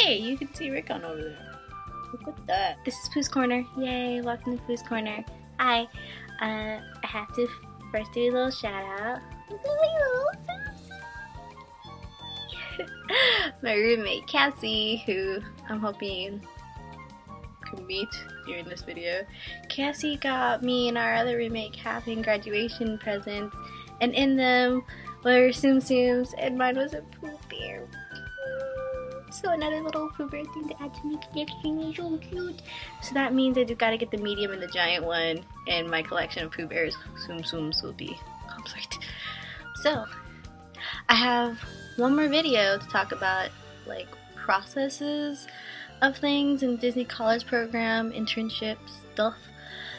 Hey, you can see Rick on over there. Look at that. This is Pooh's Corner. Yay, welcome to Pooh's Corner. Hi. I have to first do a little shout out. My roommate Cassie, who I'm hoping you can meet during this video. Cassie got me and our other roommate Catherine graduation presents, and in them were Tsum Tsums, and mine was a Pooh Bear. So another little Pooh Bear thing to add to my collection is so cute. So that means I just gotta get the medium and the giant one, and my collection of Pooh Bears Tsum Tsums will be complete. So I have one more video to talk about, like, processes of things in Disney College Program, internship stuff.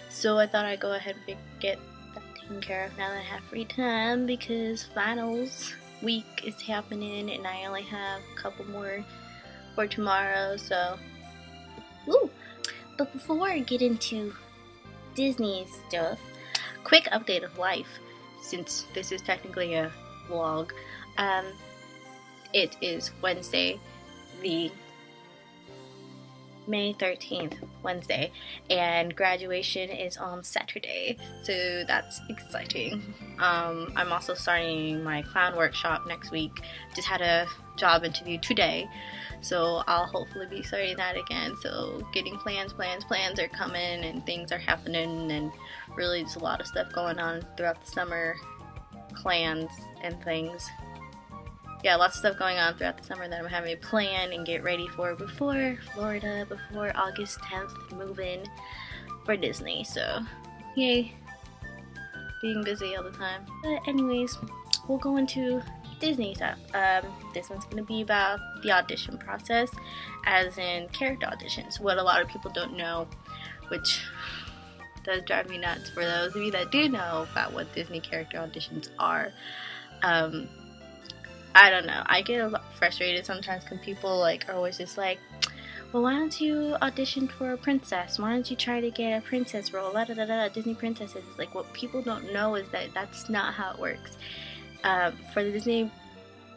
So I thought I'd go ahead and get that taken care of now that I have free time, because finals week is happening and I only have a couple more for tomorrow, so woo! But before I get into Disney stuff, quick update of life, since this is technically a vlog. It is Wednesday, the May 13th, Wednesday, and graduation is on Saturday, so that's exciting. I'm also starting my clown workshop next week. Just had a job interview today, so I'll hopefully be starting that again. So getting plans are coming, and things are happening, and really just a lot of stuff going on throughout the summer, plans and things. Yeah, lots of stuff going on throughout the summer that I'm having to plan and get ready for before Florida, before August 10th, move in for Disney. So, yay, being busy all the time. But anyways, we'll go into Disney stuff. This one's going to be about the audition process, as in character auditions. What a lot of people don't know, which does drive me nuts for those of you that do know about what Disney character auditions are. I don't know, I get a lot frustrated sometimes when people are always just like, well, why don't you audition for a princess? Why don't you try to get a princess role? La da da da, Disney princesses. Like, what people don't know is that that's not how it works. For the Disney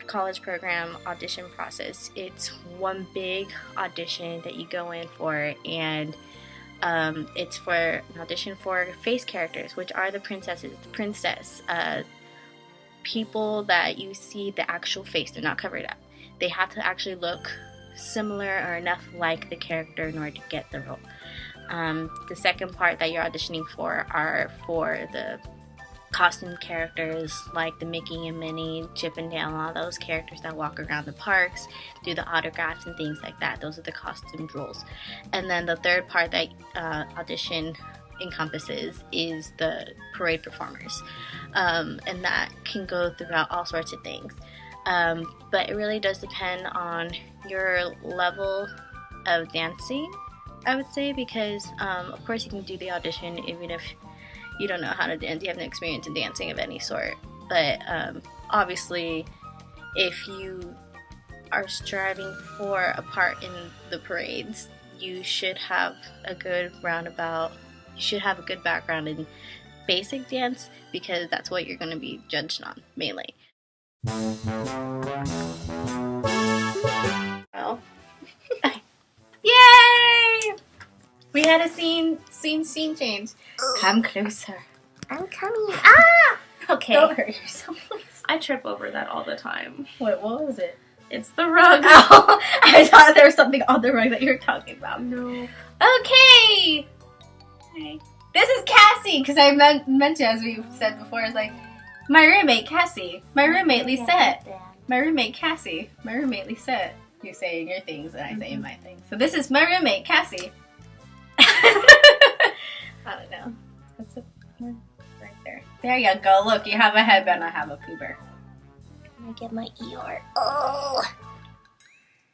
College Program audition process, it's one big audition that you go in for, and it's for an audition for face characters, which are the princesses, the princess, people that you see the actual face, they're not covered up. They have to actually look similar or enough like the character in order to get the role. The second part that you're auditioning for are for the costume characters, like the Mickey and Minnie, Chip and Dale, all those characters that walk around the parks, do the autographs and things like that. Those are the costume roles. And then the third part that audition encompasses is the parade performers, and that can go throughout all sorts of things, but it really does depend on your level of dancing, I would say, because of course you can do the audition even if you don't know how to dance, you have no experience in dancing of any sort, but obviously if you are striving for a part in the parades, you should have a good roundabout. You should have a good background in basic dance, because that's what you're going to be judged on, mainly. Oh. Yay! We had a scene change. Come closer. I'm coming. Ah! Okay. Don't hurt yourself, please. I trip over that all the time. What was it? It's the rug. Oh, I thought there was something on the rug that you were talking about. No. Okay! This is Cassie, because I mentioned, as we said before, it's like, my roommate Cassie, my roommate Lisette, my roommate Cassie, my roommate Lisette. You saying your things and I say my things. So this is my roommate Cassie. I don't know. That's a one right there. There you go. Look, you have a headband. I have a Pooh Bear. Can I get my Eeyore? Oh.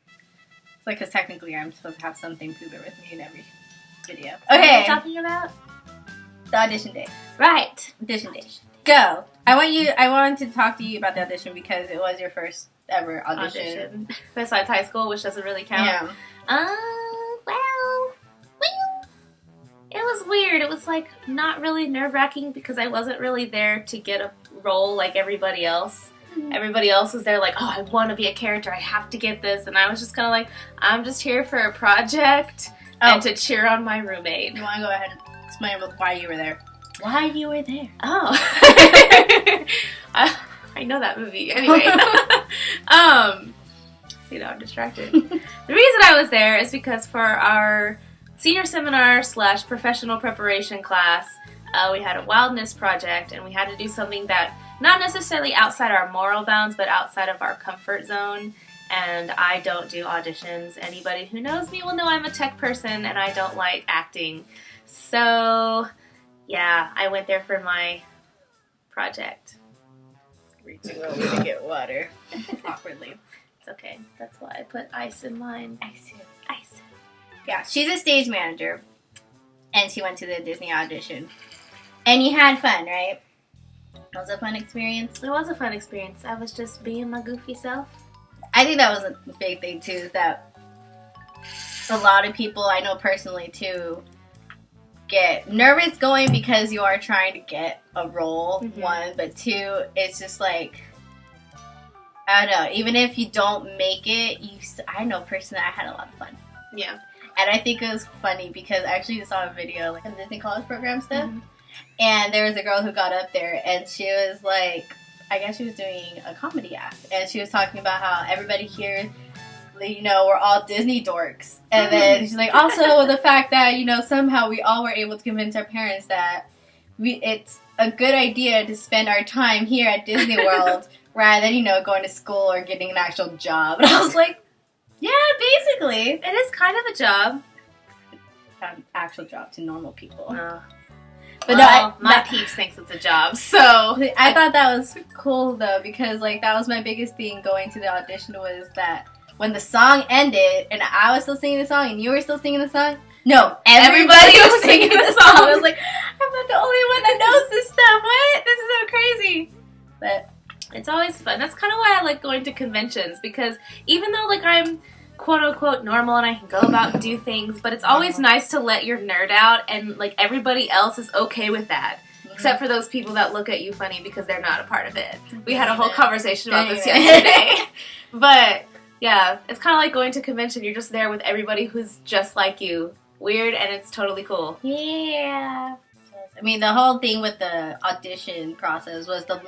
It's like, because technically I'm supposed to have something Pooh Bear with me in every video. Okay. What are you talking about? The audition day. Right. Audition day. Go. I wanted to talk to you about the audition because it was your first ever audition. Besides high school, which doesn't really count. Yeah. Well, it was weird. It was not really nerve-wracking because I wasn't really there to get a role like everybody else. everybody else was there like, oh, I want to be a character, I have to get this, and I was just kind of like, I'm just here for a project and to cheer on my roommate. You want to go ahead and explain why you were there? Why you were there? Oh. I know that movie. Anyway. See, now I'm distracted. The reason I was there is because for our senior seminar / professional preparation class, we had a wildness project, and we had to do something that not necessarily outside our moral bounds, but outside of our comfort zone. And I don't do auditions. Anybody who knows me will know I'm a tech person, and I don't like acting. So, yeah, I went there for my project. Reaching over to get water. Awkwardly. It's okay. That's why I put ice in mine. Ice. Ice. Yeah, she's a stage manager, and she went to the Disney audition. And you had fun, right? It was a fun experience. It was a fun experience. I was just being my goofy self. I think that was a big thing, too, is that a lot of people I know personally, too, get nervous going because you are trying to get a role, one, but two, it's just like, I don't know, even if you don't make it, I know personally I had a lot of fun. Yeah. And I think it was funny because I actually saw a video, like, on Disney College Program stuff, and there was a girl who got up there, and she was like, I guess she was doing a comedy act, and she was talking about how everybody here, you know, we're all Disney dorks. And then she's like, also the fact that, you know, somehow we all were able to convince our parents that it's a good idea to spend our time here at Disney World rather than, you know, going to school or getting an actual job. And I was like, yeah, basically. It is kind of a job. An actual job to normal people. But well, no, my peeps thinks it's a job, so I thought that was cool though, because like that was my biggest thing going to the audition, was that when the song ended and I was still singing the song and you were still singing the song, no, everybody was singing the song. I was like, I'm not the only one that knows this stuff. What? This is so crazy. But it's always fun. That's kind of why I like going to conventions, because even though like I'm quote unquote normal and I can go about and do things, but it's always nice to let your nerd out, and like everybody else is okay with that. Except for those people that look at you funny because they're not a part of it. We had a whole conversation about this yesterday. But yeah, it's kind of like going to convention. You're just there with everybody who's just like you. Weird, and it's totally cool. Yeah. I mean, the whole thing with the audition process was the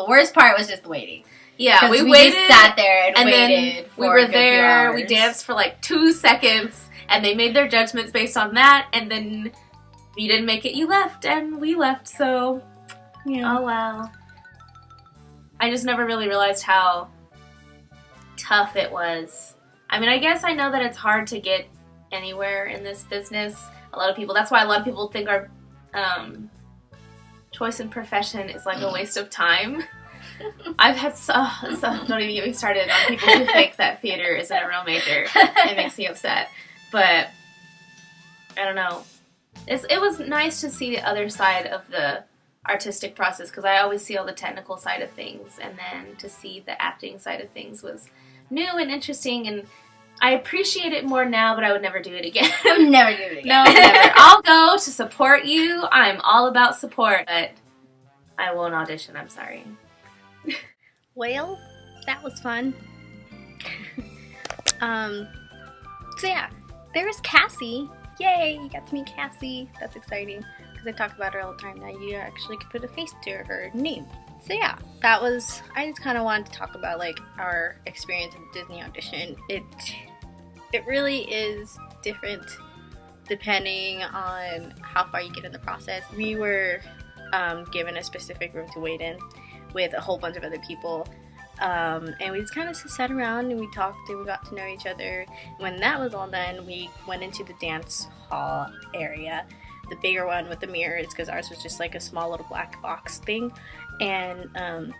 worst part was just the waiting. Yeah, we waited, just sat there and waited. Then we were there. We danced for like 2 seconds, and they made their judgments based on that. And then if you didn't make it, you left, and we left. So, yeah. Oh wow. I just never really realized how tough it was. I mean, I guess I know that it's hard to get anywhere in this business. A lot of people. That's why a lot of people think our choice in profession is like a waste of time. I've had don't even get me started on people who think that theater isn't a real major. It makes me upset. But I don't know. It was nice to see the other side of the artistic process, because I always see all the technical side of things, and then to see the acting side of things was new and interesting, and I appreciate it more now, but I would never do it again. Never do it again. No, never. I'll go to support you. I'm all about support, but I won't audition. I'm sorry. Well, that was fun. So yeah, there was Kassie. Yay, you got to meet Kassie. That's exciting, because I talk about her all the time. Now you actually could put a face to her name. So yeah, that was, I just kind of wanted to talk about like our experience at the Disney audition. It really is different depending on how far you get in the process. We were given a specific room to wait in with a whole bunch of other people, and we just kind of sat around and we talked and we got to know each other. When that was all done, we went into the dance hall area, the bigger one with the mirrors, because ours was just like a small little black box thing. And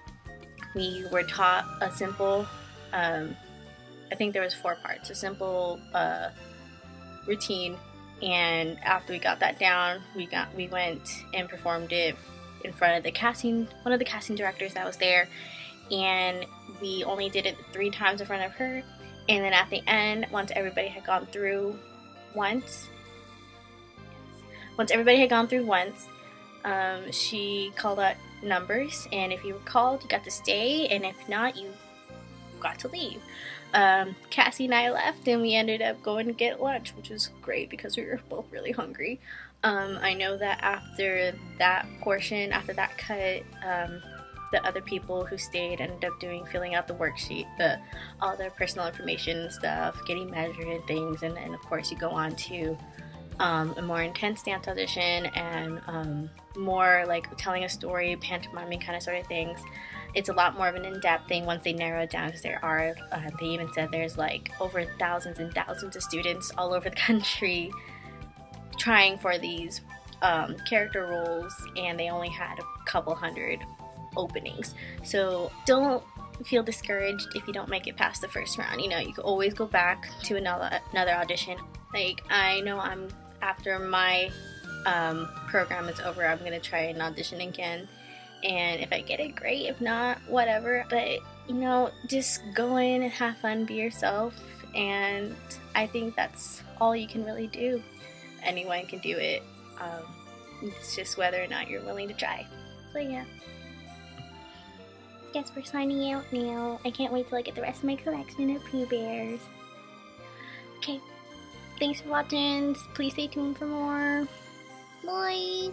we were taught a simple, I think there was 4 parts, a simple routine. And after we got that down, we went and performed it in front of one of the casting directors that was there. And we only did it 3 times in front of her. And then at the end, once everybody had gone through once, she called out numbers, and if you were called, you got to stay, and if not, you got to leave. Kassie and I left, and we ended up going to get lunch, which was great because we were both really hungry. I know that after that portion, after that cut, the other people who stayed ended up filling out the worksheet, all their personal information stuff, getting measured and things, and then of course you go on to a more intense dance audition and more like telling a story, pantomiming kind of sort of things. It's a lot more of an in-depth thing once they narrow it down, because they even said there's like over thousands and thousands of students all over the country trying for these character roles, and they only had a couple hundred openings. So don't feel discouraged if you don't make it past the first round. You know, you can always go back to another audition. Like, I know after my program is over, I'm gonna try an audition again, and if I get it, great. If not, whatever. But you know, just go in and have fun, be yourself, and I think that's all you can really do. Anyone can do it. It's just whether or not you're willing to try. So yeah, guess we're signing out now. I can't wait till I get the rest of my collection of Pooh Bears. Okay, thanks for watching. Please stay tuned for more. Bye!